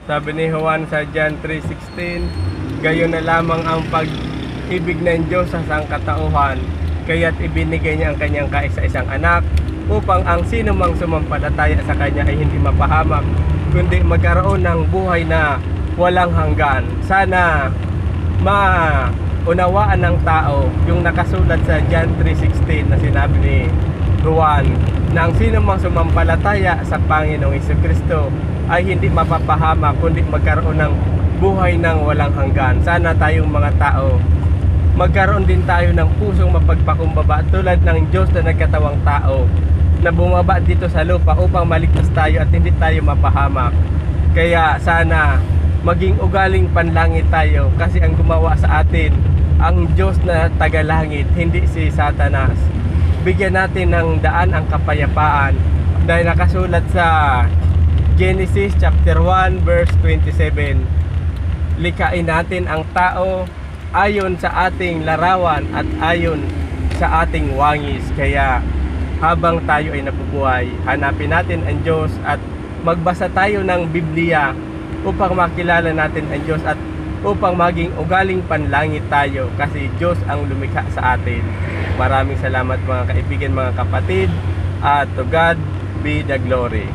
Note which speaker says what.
Speaker 1: Sabi ni Juan sa John 3:16, gayon na lamang ang pag-ibig ng Diyos sa sangkatauhan, kaya't ibinigay niya ang kanyang kaisa-isang anak upang ang sino mang sumampalataya sa kanya ay hindi mapahamak, kundi magkaroon ng buhay na walang hanggan. Sana maunawaan ng tao yung nakasulat sa John 3:16 na sinabi ni Juan na ang sino mang sumampalataya sa Panginoong Jesucristo ay hindi mapapahamak kundi magkaroon ng buhay ng walang hanggan. Sana tayong mga tao magkaroon din tayo ng pusong mapagpakumbaba tulad ng Diyos na nagkatawang tao na bumaba dito sa lupa upang maligtas tayo at hindi tayo mapahamak. Kaya sana maging ugaling panlangit tayo, kasi ang gumawa sa atin ang Diyos na tagalangit, hindi si Satanas. Bigyan natin ng daan ang kapayapaan dahil nakasulat sa Genesis chapter 1 verse 27, likhain natin ang tao ayon sa ating larawan at ayon sa ating wangis. Kaya habang tayo ay nabubuhay, hanapin natin ang Diyos at magbasa tayo ng Biblia upang makilala natin ang Diyos at upang maging ugaling panlangit tayo, kasi Diyos ang lumikha sa atin. Maraming salamat mga kaibigan, mga kapatid, at to God be the glory.